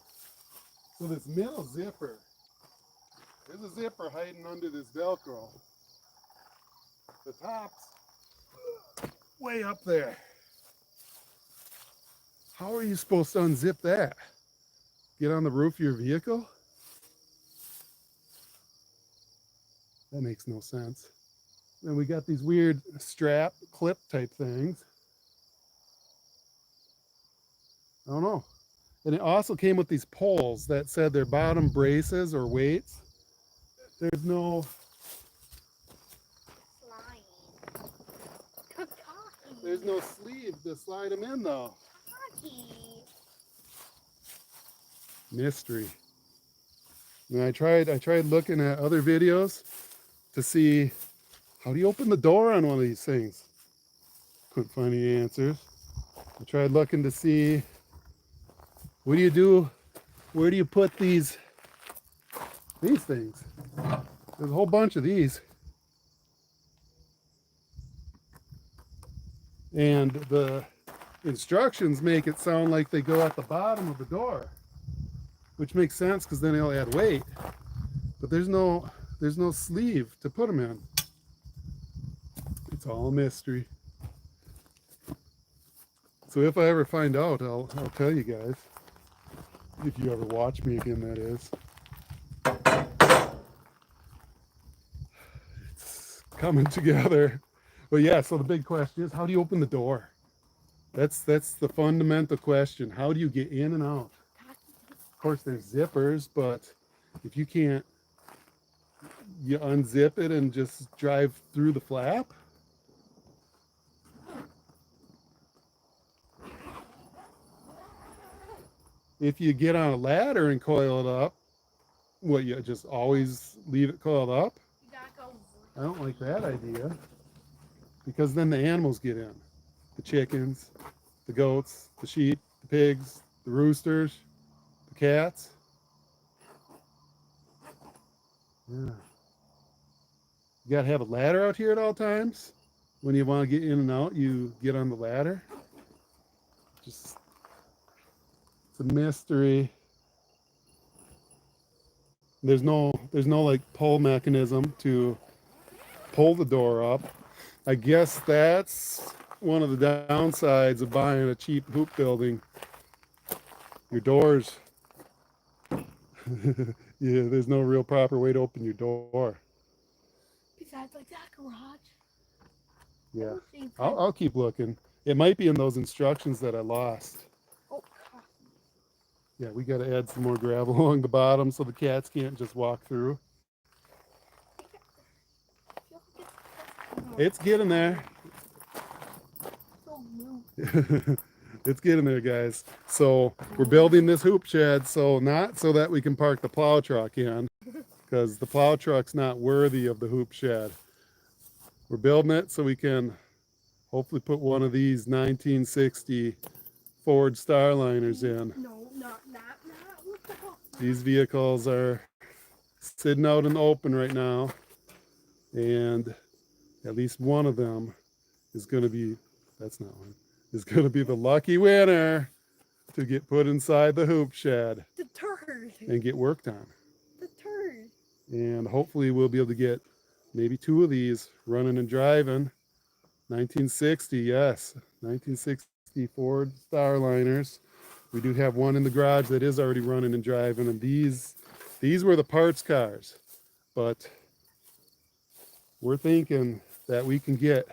So this middle zipper, there's a zipper hiding under this Velcro. The top's way up there. How are you supposed to unzip that? Get on the roof of your vehicle? That makes no sense. Then we got these weird strap clip type things. I don't know. And it also came with these poles that said they're bottom braces or weights. There's no, Slime. Kakaki. there's no sleeve to slide them in though. Kakaki. Mystery. And I tried looking at other videos to see how do you open the door on one of these things. Couldn't find any answers. I tried looking to see what do you do, where do you put these things. There's a whole bunch of these. And the instructions make it sound like they go at the bottom of the door, which makes sense because then it'll add weight. But there's no sleeve to put them in. It's all a mystery. So if I ever find out, I'll tell you guys. If you ever watch me again, that is. It's coming together. But yeah, so the big question is, how do you open the door? That's the fundamental question. How do you get in and out? Of course, there's zippers, but if you can't, you unzip it and just drive through the flap. If you get on a ladder and coil it up, what, you just always leave it coiled up? You gotta go. I don't like that idea, because then the animals get in. The chickens, the goats, the sheep, the pigs, the roosters, the cats. Yeah. You gotta have a ladder out here at all times. When you want to get in and out, you get on the ladder. Just, it's a mystery. There's no like pull mechanism to pull the door up. I guess that's one of the downsides of buying a cheap hoop building. Your doors, yeah, there's no real proper way to open your door. Besides, like that garage. Yeah, Let's see if I'll keep looking. It might be in those instructions that I lost. Oh, God. Yeah, we got to add some more gravel along the bottom so the cats can't just walk through. It's getting there. So loose. It's getting there, guys. So we're building this hoop shed, so not so that we can park the plow truck in, because the plow truck's not worthy of the hoop shed. We're building it so we can hopefully put one of these 1960 Ford Starliners in. No, not. What the hell? These vehicles are sitting out in the open right now, and at least one of them is going to be, that's not one, is going to be the lucky winner to get put inside the hoop shed The turd. and get worked on. The turd. And hopefully we'll be able to get maybe two of these running and driving. 1960, yes, 1960 Ford Starliners. We do have one in the garage that is already running and driving, and these were the parts cars, but we're thinking that we can get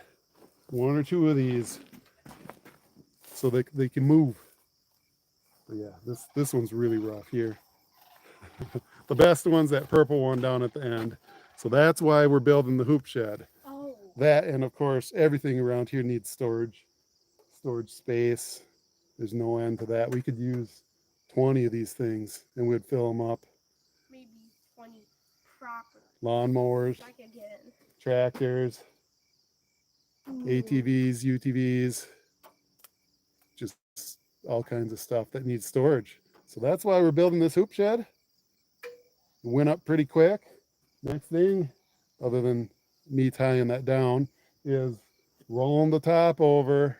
one or two of these so that they can move. But yeah, this one's really rough here. The best one's that purple one down at the end. So that's why we're building the hoop shed. Oh. That, and of course, everything around here needs storage space. There's no end to that. We could use 20 of these things and we'd fill them up. Maybe 20 proper. Lawnmowers, I could get in. tractors, ATVs, UTVs, just all kinds of stuff that needs storage. So that's why we're building this hoop shed. It went up pretty quick. Next thing, other than me tying that down, is rolling the top over.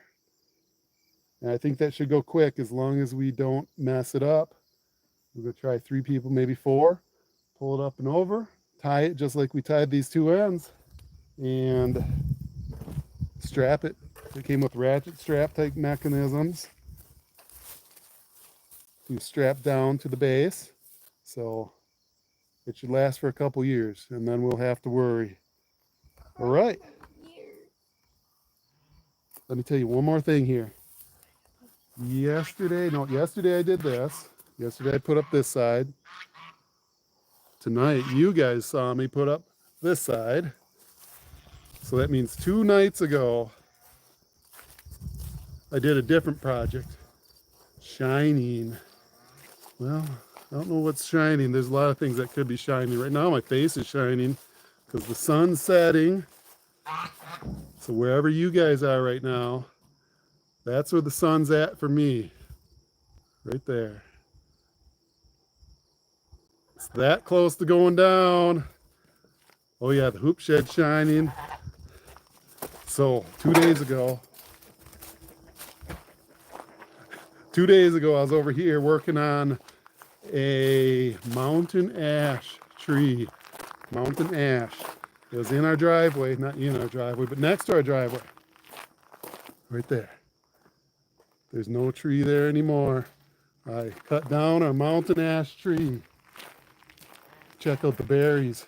And I think that should go quick as long as we don't mess it up. We're gonna try 3 people, maybe 4. Pull it up and over, tie it just like we tied these 2 ends, and strap it. It came with ratchet strap type mechanisms to strap down to the base. So it should last for a couple years and then we'll have to worry. All right. Let me tell you one more thing here. Yesterday I did this. Yesterday I put up this side. Tonight you guys saw me put up this side. So that means 2 nights ago I did a different project. Shining. Well, I don't know what's shining. There's a lot of things that could be shining. Right now my face is shining because the sun's setting. So wherever you guys are right now, that's where the sun's at for me. Right there. It's that close to going down. Oh yeah, the hoop shed shining. So 2 days ago I was over here working on a mountain ash tree. Mountain ash. It was in our driveway, not in our driveway, but next to our driveway. Right there. There's no tree there anymore. I cut down our mountain ash tree. Check out the berries.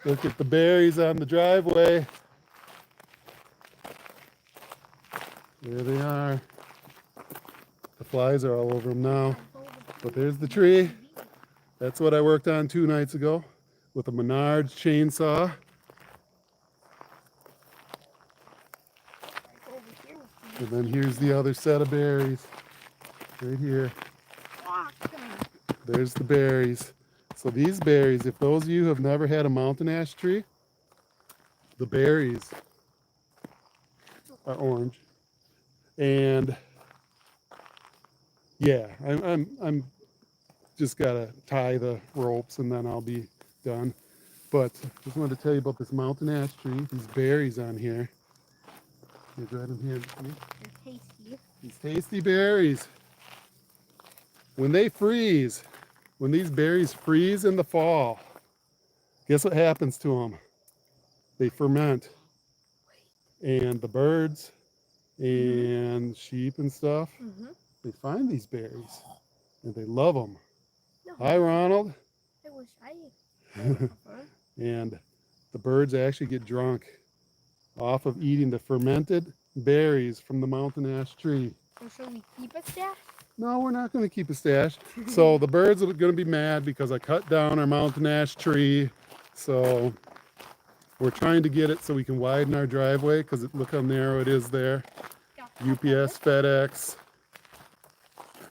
Look at the berries on the driveway. There they are. The flies are all over them now. But there's the tree. That's what I worked on 2 nights ago with a Menards chainsaw. And then here's the other set of berries. Right here. There's the berries. So these berries, if those of you who have never had a mountain ash tree, the berries are orange. And yeah, I'm just gotta tie the ropes and then I'll be done. But just wanted to tell you about this mountain ash tree. These berries on here. Can you go ahead and hand it to me? They're tasty. These tasty berries. When they freeze, when these berries freeze in the fall, guess what happens to them? They ferment. And the birds and sheep and stuff, they find these berries and they love them. No. Hi, Ronald. I wish I And the birds actually get drunk off of eating the fermented berries from the mountain ash tree. So should we keep a stash? No, we're not going to keep a stash. So the birds are going to be mad because I cut down our mountain ash tree. So we're trying to get it so we can widen our driveway because look how narrow it is there. UPS, FedEx,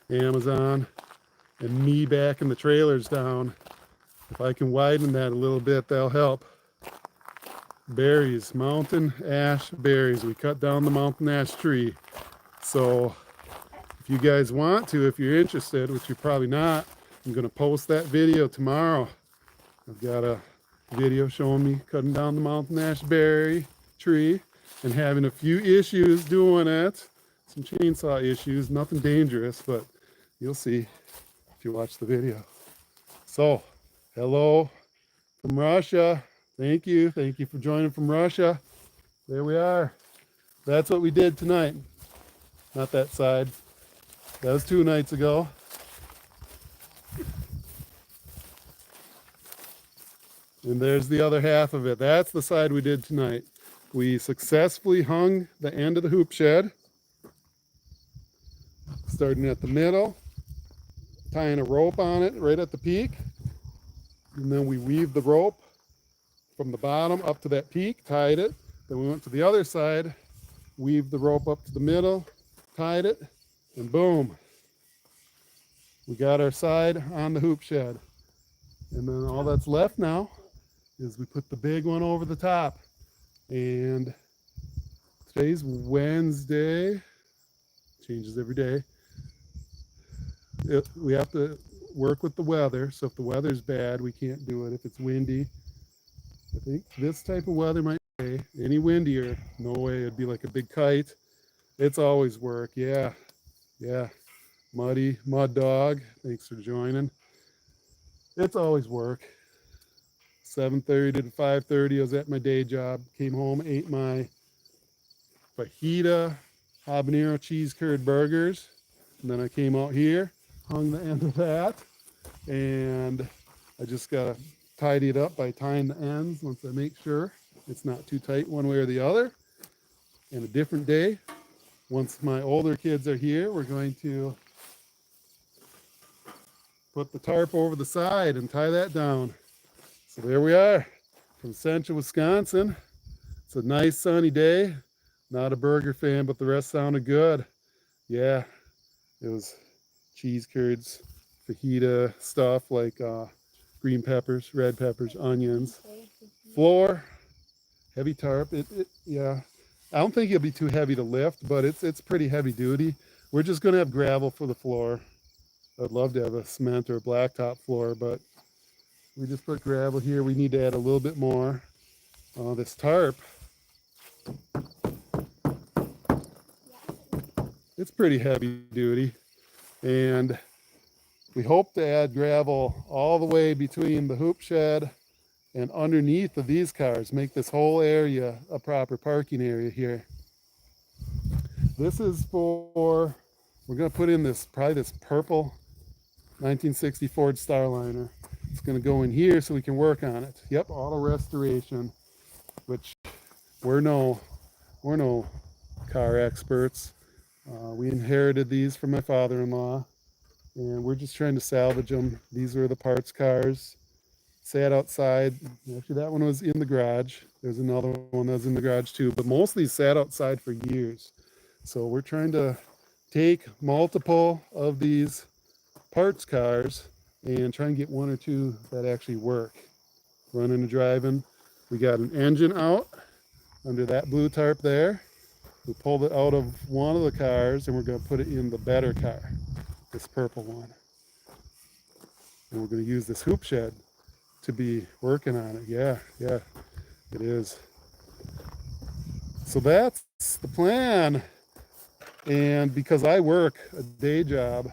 Amazon, and me backing the trailers down. If I can widen that a little bit, that'll help. Berries, mountain ash berries. We cut down the mountain ash tree. So if you guys want to, if you're interested, which you're probably not, I'm going to post that video tomorrow. I've got a video showing me cutting down the mountain ash berry tree and having a few issues doing it. Some chainsaw issues, nothing dangerous, but you'll see if you watch the video. So, hello from Russia. Thank you for joining from Russia. There we are. That's what we did tonight. Not that side. That was 2 nights ago. And there's the other half of it. That's the side we did tonight. We successfully hung the end of the hoop shed, starting at the middle tying a rope on it right at the peak. And then we weaved the rope from the bottom up to that peak, tied it. Then we went to the other side, weaved the rope up to the middle, tied it, and boom. We got our side on the hoop shed. And then all that's left now is we put the big one over the top. And today's Wednesday, changes every day. We have to work with the weather. So if the weather's bad, we can't do it. If it's windy, I think this type of weather might be any windier. No way, it'd be like a big kite. It's always work. Yeah. Mud Dog, thanks for joining. It's always work. 7:30 to 5:30, I was at my day job, came home, ate my fajita habanero cheese curd burgers, and then I came out here, hung the end of that, and I just gotta tidy it up by tying the ends once I make sure it's not too tight one way or the other. And a different day, once my older kids are here, we're going to put the tarp over the side and tie that down. So there we are from Central Wisconsin. It's a nice sunny day. Not a burger fan, but the rest sounded good. Yeah, it was cheese curds, fajita stuff like green peppers, red peppers, onions. Floor, heavy tarp. Yeah, I don't think it'll be too heavy to lift, but it's pretty heavy duty. We're just gonna have gravel for the floor. I'd love to have a cement or a blacktop floor, but we just put gravel here. We need to add a little bit more. This tarp, it's pretty heavy duty. And we hope to add gravel all the way between the hoop shed and underneath of these cars, make this whole area a proper parking area here. This is for, we're gonna put in probably this purple 1960 Ford Starliner. It's gonna go in here so we can work on it. Yep, auto restoration, which we're no car experts. We inherited these from my father-in-law, and we're just trying to salvage them. These are the parts cars. Sat outside. Actually, that one was in the garage. There's another one that was in the garage too, but most of these sat outside for years. So we're trying to take multiple of these parts cars and try and get one or two that actually work. Running and driving. We got an engine out under that blue tarp there. We pulled it out of one of the cars and we're going to put it in the better car, this purple one. And we're going to use this hoop shed to be working on it. Yeah, it is. So that's the plan. And because I work a day job,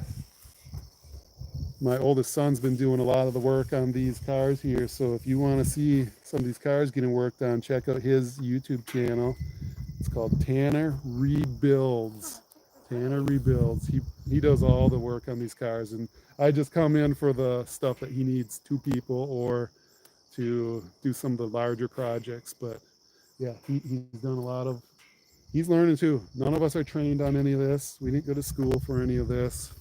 my oldest son's been doing a lot of the work on these cars here. So if you want to see some of these cars getting worked on, check out his YouTube channel. It's called Tanner Rebuilds. Tanner Rebuilds. He does all the work on these cars, and I just come in for the stuff that he needs, 2 people or to do some of the larger projects. But yeah, he's done a lot of, he's learning too. None of us are trained on any of this. We didn't go to school for any of this.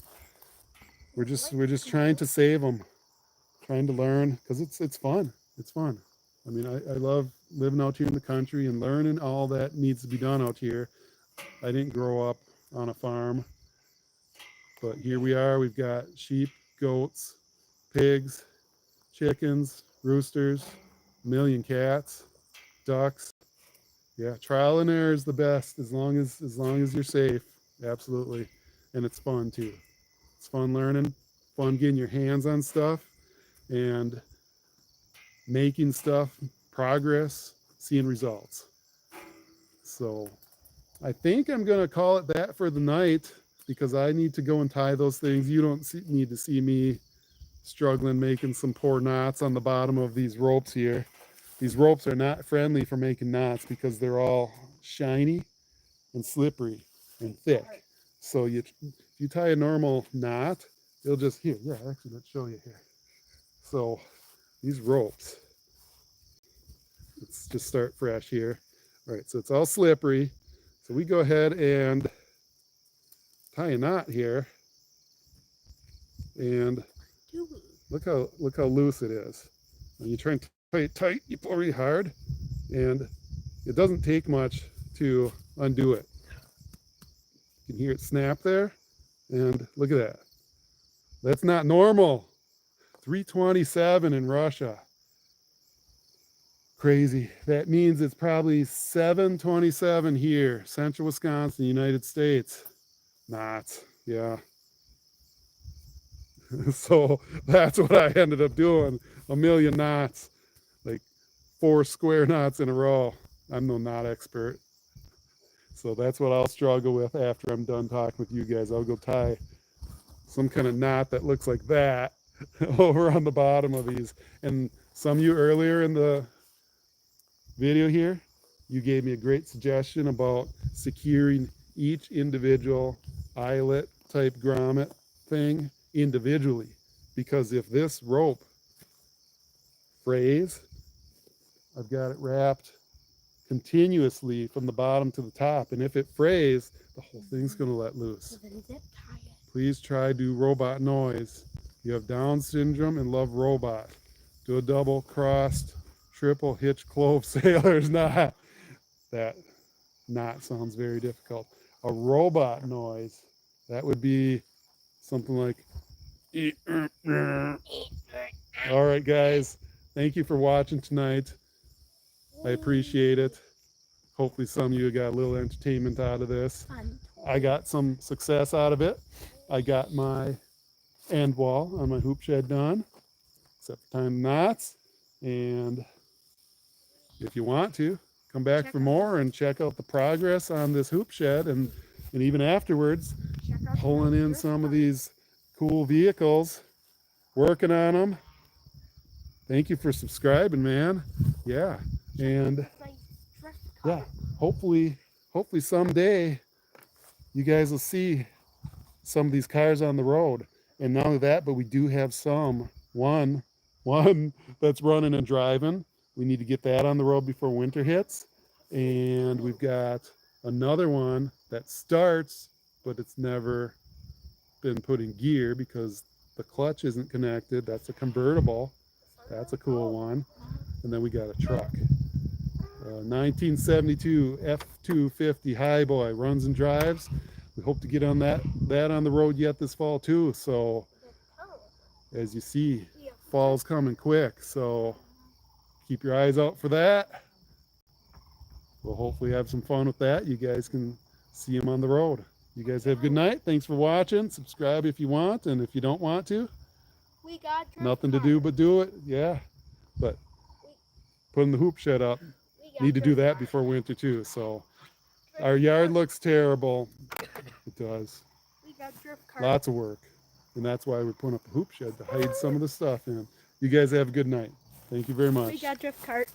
We're just trying to save them, trying to learn, because it's fun. It's fun. I mean, I love living out here in the country and learning all that needs to be done out here. I didn't grow up on a farm, but here we are. We've got sheep, goats, pigs, chickens, roosters, a million cats, ducks. Yeah, trial and error is the best as long as you're safe. Absolutely. And it's fun too. It's fun learning, fun getting your hands on stuff and making stuff, progress, seeing results. So I think I'm going to call it that for the night because I need to go and tie those things. You don't need to see me struggling making some poor knots on the bottom of these ropes here. These ropes are not friendly for making knots because they're all shiny and slippery and thick. So if you tie a normal knot, it'll just, actually, let's show you here. So these ropes, let's just start fresh here. All right, so it's all slippery. So we go ahead and tie a knot here. And Doing. look how loose it is. When you try and tie it tight, you pull really hard, and it doesn't take much to undo it. You can hear it snap there, and look at that. That's not normal. 327 in Russia. Crazy. That means it's probably 727 here, central Wisconsin, United States. Knots. Yeah. So that's what I ended up doing. 1,000,000 knots, like 4 square knots in a row. I'm no knot expert. So that's what I'll struggle with after I'm done talking with you guys. I'll go tie some kind of knot that looks like that over on the bottom of these. And some of you earlier in the video here, you gave me a great suggestion about securing each individual eyelet type grommet thing individually, because if this rope frays, I've got it wrapped continuously from the bottom to the top, and if it frays, the whole thing's going to let loose. So then zip tie it. Please try do robot noise. You have Down syndrome and love robot. Do a double crossed triple hitch clove sailor's knot. That knot sounds very difficult. A robot noise, that would be something like all right, guys, thank you for watching tonight. I appreciate it. Hopefully some of you got a little entertainment out of this. Fun. I got some success out of it. I got my end wall on my hoop shed done, except for tying the knots. And if you want to, come back for more and check out the progress on this hoop shed, and even afterwards, Check out pulling the in drift some of cart. these cool vehicles, working on them. Thank you for subscribing, man. Yeah. And It's like drift yeah, cart. hopefully someday you guys will see some of these cars on the road. And not only that, but we do have one that's running and driving. We need to get that on the road before winter hits. And we've got another one that starts, but it's never been put in gear because the clutch isn't connected. That's a convertible. That's a cool one. And then we got a truck. 1972 F-250 Highboy runs and drives. We hope to get on that on the road yet this fall too. So as you see, fall's coming quick. So keep your eyes out for that. We'll hopefully have some fun with that. You guys can see them on the road. You guys have a good night. Thanks for watching. Subscribe if you want, and if you don't want to, We got drift nothing to cart. do but do it. Yeah, but putting the hoop shed up, We got need to do drift that cart. before winter too. So Drift our yard cart. looks terrible. It does. We got drift cart. Lots of work. And that's why we're putting up a hoop shed to hide some of the stuff in. You guys have a good night. Thank you very We much. got drift cart.